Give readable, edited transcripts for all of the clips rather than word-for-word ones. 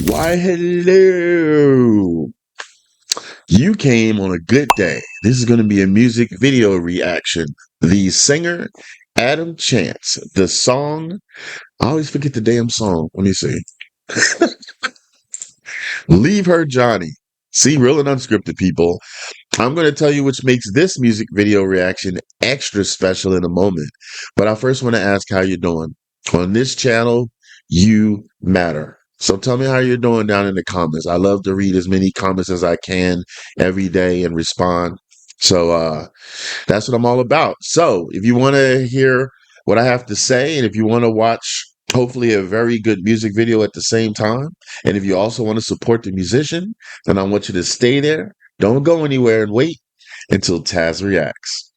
Why, hello. You came on a good day. This is going to be a music video reaction. The singer, Adam Chance. The song, I always forget the damn song. Let me see. Leave Her Johnny. See, real and unscripted people. I'm going to tell you which makes this music video reaction extra special in a moment. But I first want to ask how you're doing. On this channel, you matter. So tell me how you're doing down in the comments. I love to read as many comments as I can every day and respond. So that's what I'm all about. So if you want to hear what I have to say, and if you want to watch hopefully a very good music video at the same time, and if you also want to support the musician, then I want you to stay there. Don't go anywhere and wait until Tazzz reacts.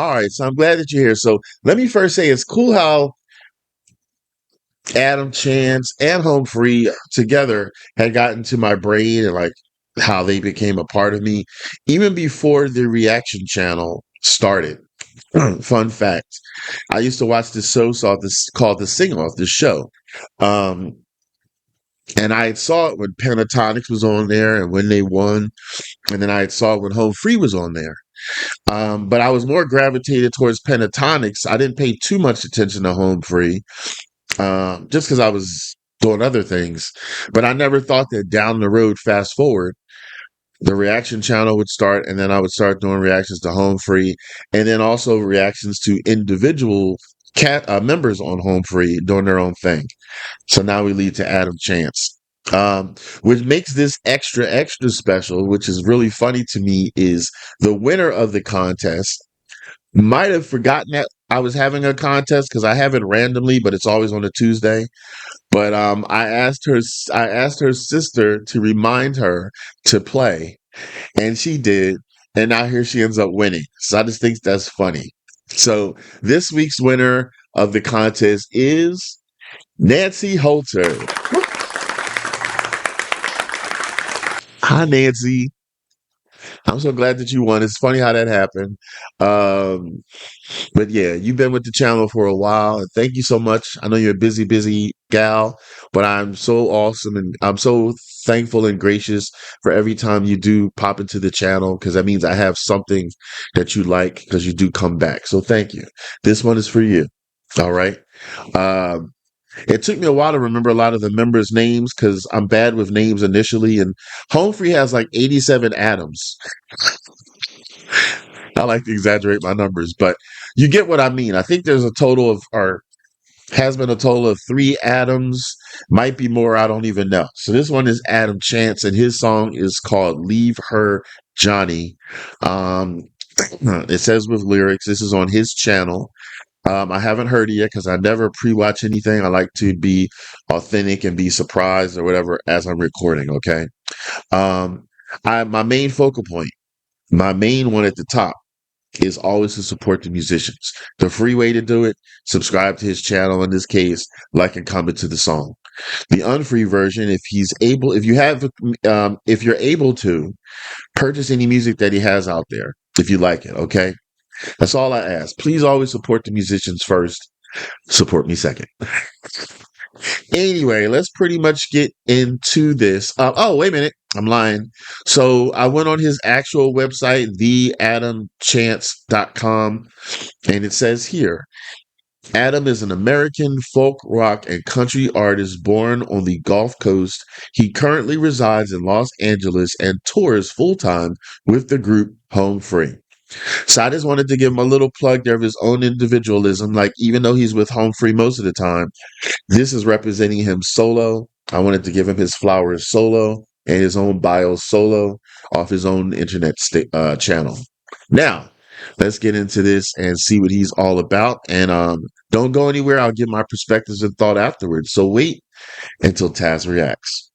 All right, so I'm glad that you're here. So let me first say it's cool how Adam Chance and Home Free together had gotten to my brain and like how they became a part of me even before the reaction channel started. Fun fact. I used to watch this show called The Sing Off, this show. Um, and I saw it when Pentatonics was on there and when they won. And then I saw it when Home Free was on there. But I was more gravitated towards Pentatonics. I didn't pay too much attention to Home Free, just because I was doing other things. But I never thought that down the road, fast forward, the reaction channel would start, and then I would start doing reactions to Home Free, and then also reactions to individual members on Home Free doing their own thing. So now we lead to Adam Chance. Which makes this extra special, which is really funny to me, is the winner of the contest might have forgotten that I was having a contest because I have it randomly, but it's always on a Tuesday. But I asked her sister to remind her to play, and she did. And now here she ends up winning. So I just think that's funny. So this week's winner of the contest is Nancy Holter. Hi, Nancy. I'm so glad that you won. It's funny how that happened. Um, but yeah, you've been with the channel for a while. And thank you so much. I know you're a busy gal, but I'm so awesome and I'm so thankful and gracious for every time you do pop into the channel because that means I have something that you like because you do come back. So thank you. This one is for you. All right. Um, it took me a while to remember a lot of the members' names because I'm bad with names initially. And Home Free has like 87 Adams. I like to exaggerate my numbers, but you get what I mean. I think there's a total of, or has been a total of 3 Adams, might be more. I don't even know. So this one is Adam Chance, and his song is called Leave Her Johnny. Um, it says with lyrics, this is on his channel. I haven't heard it yet because I never pre-watch anything. I like to be authentic and be surprised or whatever as I'm recording. Okay. Um, my main focal point, my main one at the top is always to support the musicians. The free way to do it, subscribe to his channel in this case, like and comment to the song. The unfree version, if you're able to purchase any music that he has out there, if you like it, okay? That's all I ask. Please always support the musicians first. Support me second. Anyway, let's pretty much get into this. Oh, wait a minute. I'm lying. So I went on his actual website, theadamchance.com, and it says here, Adam is an American folk, rock, and country artist born on the Gulf Coast. He currently resides in Los Angeles and tours full-time with the group Home Free. So I just wanted to give him a little plug there of his own individualism. Like, even though he's with Home Free most of the time, this is representing him solo. I wanted to give him his flowers solo and his own bio solo off his own internet channel. Now, let's get into this and see what he's all about. And don't go anywhere. I'll give my perspectives and thought afterwards. So wait until Tazzz reacts.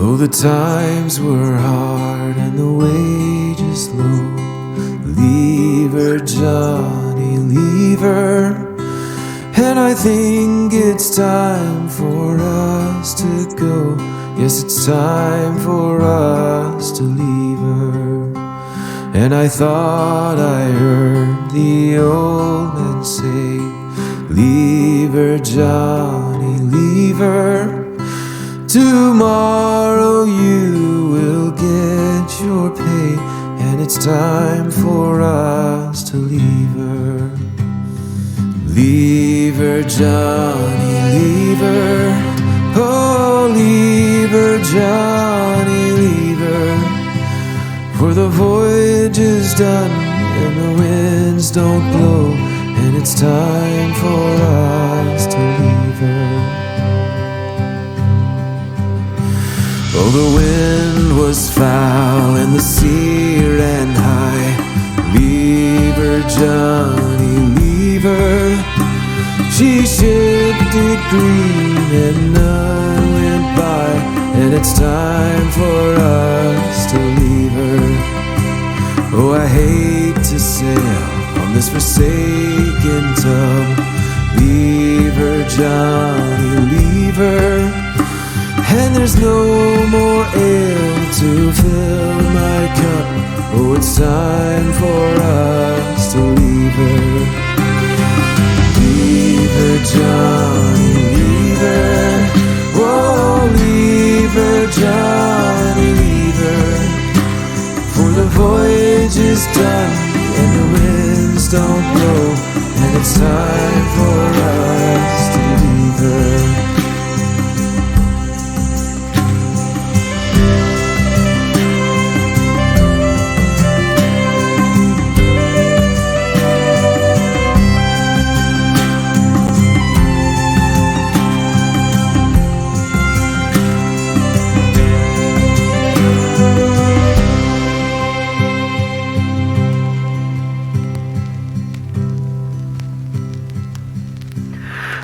Oh, the times were hard and the wages low. Leave her, Johnny, leave leave her. And I think it's time for us to go. Yes, it's time for us to leave her. And I thought I heard the old man say, leave her, Johnny, leave her. Tomorrow you will get your pay. And it's time for us to leave her. Leave her, Johnny, leave her. Oh, leave her, Johnny, leave her. For the voyage is done and the winds don't blow, and it's time for us to leave her. Oh, the wind was foul and the sea ran high. Leave her, Johnny, leave her. She shifted green and none went by, and it's time for us to leave her. Oh, I hate to sail on this forsaken tub. Leave her, Johnny, leave her. And there's no more ale to fill my cup. Oh, it's time for us to leave her. Leave her, Johnny, leave her. Oh, leave her, Johnny, leave her. For the voyage is done and the winds don't blow, and it's time for us to leave her.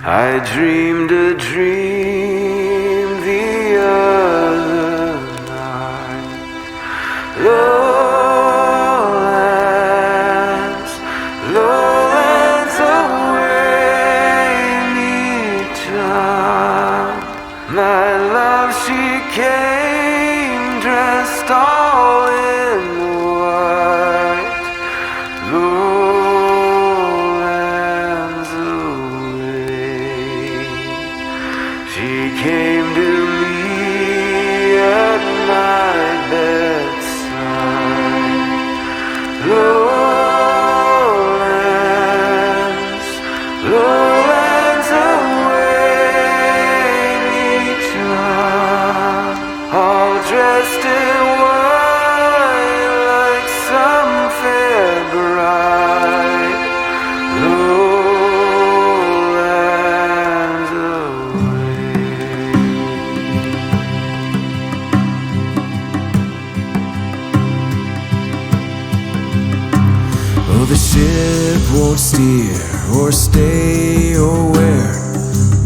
I dreamed a dream the other night. Lowlands, lowlands away me time. My love, she came dressed all in white. Lowlands away. She came to me at my bedside. Lowlands, lowlands away each time, all dressed in white like some fair bride. Lowlands away. Oh, the ship won't steer or stay or where.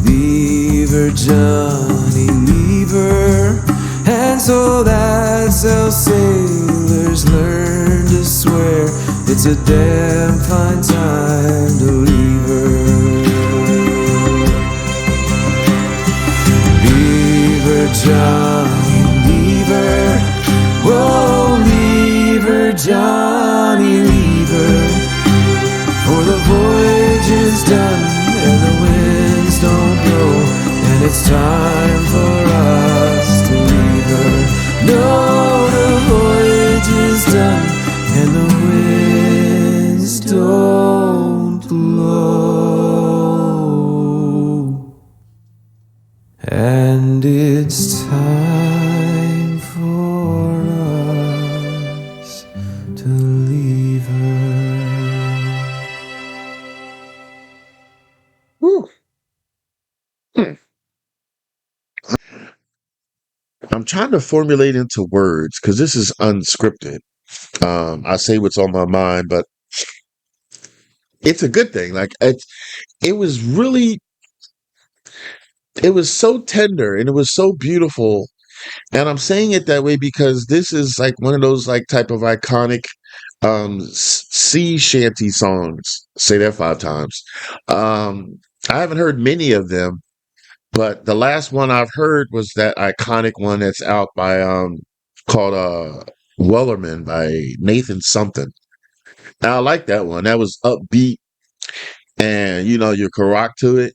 Leave her, Johnny, leave her. And so that's how sailors learn to swear. It's a damn fine time to leave her. Leave her, Johnny, leave her. Whoa, leave her, Johnny, leave her. For the voyage is done and the winds don't blow, and it's time for us to leave her. No, the voyage is done and the winds don't blow, and it's time for us to leave her. Whew. I'm trying to formulate into words because this is unscripted. I say what's on my mind, but it's a good thing. Like it was really, it was so tender and it was so beautiful. And I'm saying it that way because this is like one of those like type of iconic Sea shanty songs. Say that 5 times. Um, I haven't heard many of them, but the last one I've heard was that iconic one that's out by called Wellerman by Nathan something. And I like that one. That was upbeat and you could rock to it.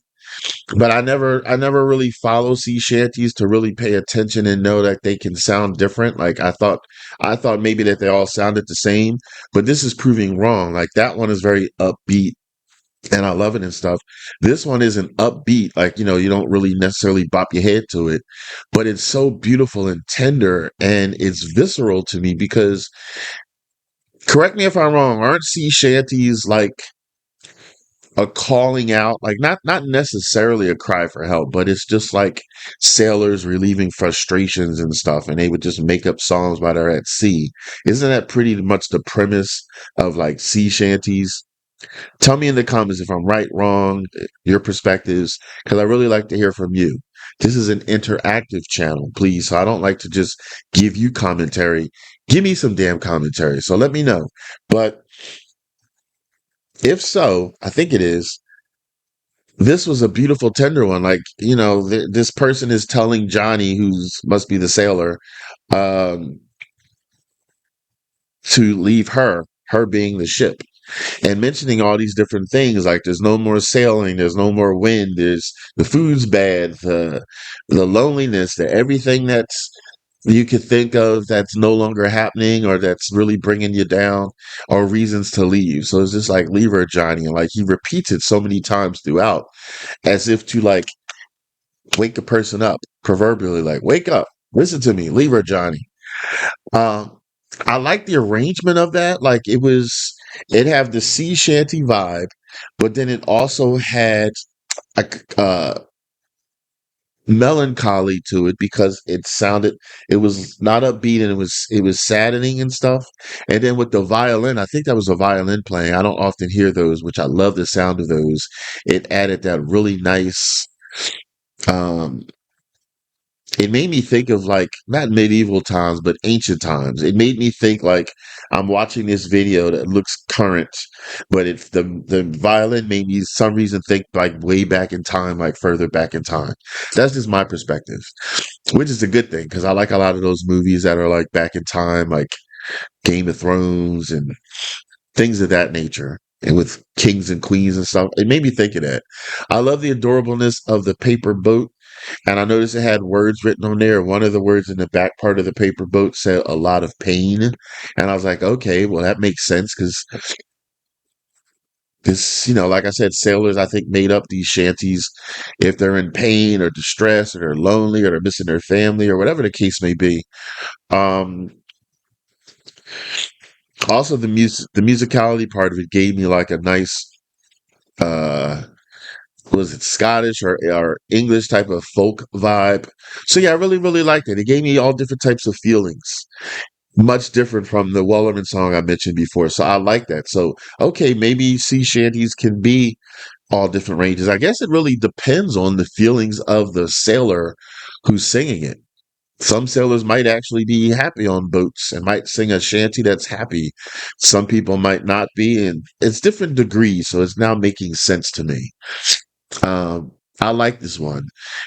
But I never really follow sea shanties to really pay attention and know that they can sound different. Like I thought maybe that they all sounded the same, but this is proving wrong. Like that one is very upbeat and I love it and stuff. This one isn't upbeat, like you don't really necessarily bop your head to it, but it's so beautiful and tender and it's visceral to me because correct me if I'm wrong, aren't sea shanties like a calling out, like not necessarily a cry for help, but it's just like sailors relieving frustrations and stuff, and they would just make up songs while they're at sea. Isn't that pretty much the premise of like sea shanties? Tell me in the comments if I'm right, wrong, your perspectives, because I really like to hear from you. This is an interactive channel, please. So I don't like to just give you commentary. Give me some damn commentary. So let me know. But if so, I think it is. This was a beautiful, tender one. Like, this person is telling Johnny, who's must be the sailor, um, to leave her being the ship, and mentioning all these different things. Like, there's no more sailing, there's no more wind, there's the food's bad, the loneliness, the everything that's you could think of that's no longer happening or that's really bringing you down or reasons to leave. So it's just like, leave her, Johnny. And like he repeats it so many times throughout as if to like wake a person up, proverbially, like, wake up, listen to me, leave her, Johnny. Um, I like the arrangement of that. Like it had the sea shanty vibe, but then it also had a melancholy to it because it was not upbeat and it was saddening and stuff. And then with the violin, I think that was a violin playing. I don't often hear those, which I love the sound of those. It added that really nice um it made me think of like not medieval times but ancient times. It made me think like I'm watching this video that looks current, but it's the violin made me some reason think like way back in time, like further back in time. That's just my perspective, which is a good thing because I like a lot of those movies that are like back in time, like Game of Thrones and things of that nature, and with kings and queens and stuff. It made me think of that. I love the adorableness of the paper boat, and I noticed it had words written on there. One of the words in the back part of the paper boat said a lot of pain. And I was like, okay, well, that makes sense because this, like I said, sailors, I think, made up these shanties if they're in pain or distress or they're lonely or they're missing their family or whatever the case may be. Um, Also, the musicality part of it gave me like a nice, uh, was it Scottish or English type of folk vibe. So yeah, I really, really liked it. It gave me all different types of feelings, much different from the Wellerman song I mentioned before. So I like that. So, okay, maybe sea shanties can be all different ranges. I guess it really depends on the feelings of the sailor who's singing it. Some sailors might actually be happy on boats and might sing a shanty that's happy. Some people might not be, and it's different degrees. So it's now making sense to me. Um, I like this one.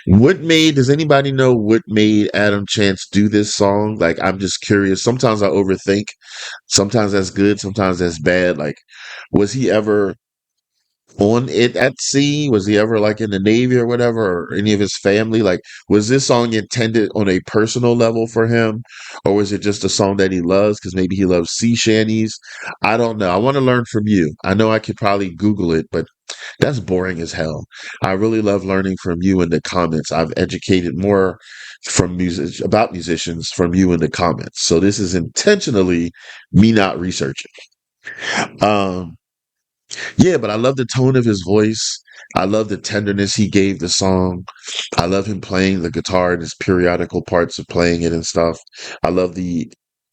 Does anybody know what made Adam Chance do this song? Like, I'm just curious. Sometimes I overthink. Sometimes that's good. Sometimes that's bad. Like, was he ever on it at sea? Was he ever like in the Navy or whatever, or any of his family? Like, was this song intended on a personal level for him, or was it just a song that he loves because maybe he loves sea shanties? I don't know. I want to learn from you. I know I could probably Google it, but that's boring as hell. I really love learning from you in the comments. I've educated more from music about musicians from you in the comments. So this is intentionally me not researching. Um, yeah, but I love the tone of his voice. I love the tenderness he gave the song. I love him playing the guitar and his periodical parts of playing it and stuff. I love the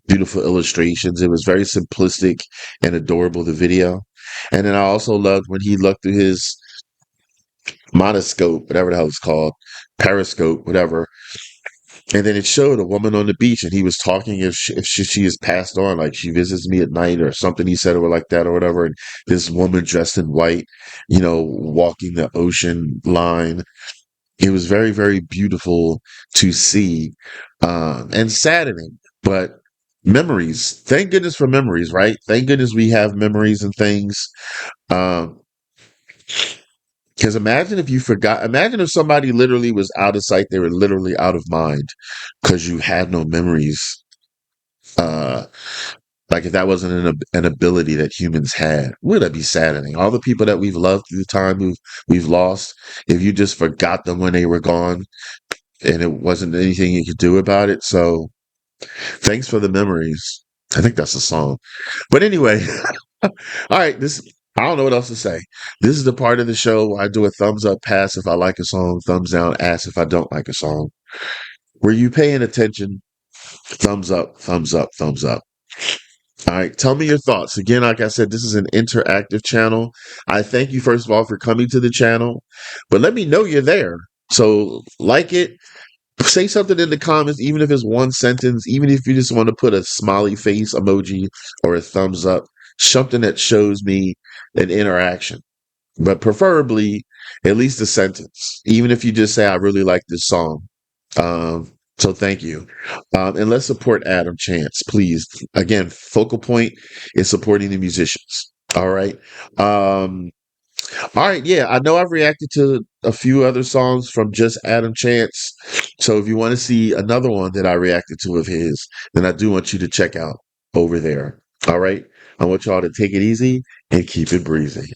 beautiful illustrations. It was very simplistic and adorable, the video. And then I also loved when he looked through his monoscope, whatever the hell it's called, periscope, whatever, And then it showed a woman on the beach, and he was talking if she has passed on, like she visits me at night or something. He said or like that or whatever. And this woman dressed in white, walking the ocean line. It was very, very beautiful to see, and saddening, but memories. Thank goodness for memories, right? Thank goodness we have memories and things. Um, because imagine if you forgot. Imagine if somebody literally was out of sight; they were literally out of mind because you had no memories. Uh, like if that wasn't an ability that humans had, would that be saddening? All the people that we've loved through time, we've lost. If you just forgot them when they were gone, and it wasn't anything you could do about it. So thanks for the memories. I think that's a song. But anyway, all right, I don't know what else to say. This is the part of the show where I do a thumbs up pass if I like a song, thumbs down ass if I don't like a song. Were you paying attention? Thumbs up, thumbs up, thumbs up. All right, tell me your thoughts. Again, like I said, this is an interactive channel. I thank you, first of all, for coming to the channel, but let me know you're there. So, like it, say something in the comments, even if it's one sentence, even if you just want to put a smiley face emoji or a thumbs up, something that shows me an interaction, but preferably at least a sentence, even if you just say, I really like this song. So thank you. And let's support Adam Chance, please. Again, focal point is supporting the musicians. All right. All right, yeah, I know I've reacted to a few other songs from just Adam Chance. So if you want to see another one that I reacted to of his, then I do want you to check out over there. All right. I want y'all to take it easy and keep it breezy.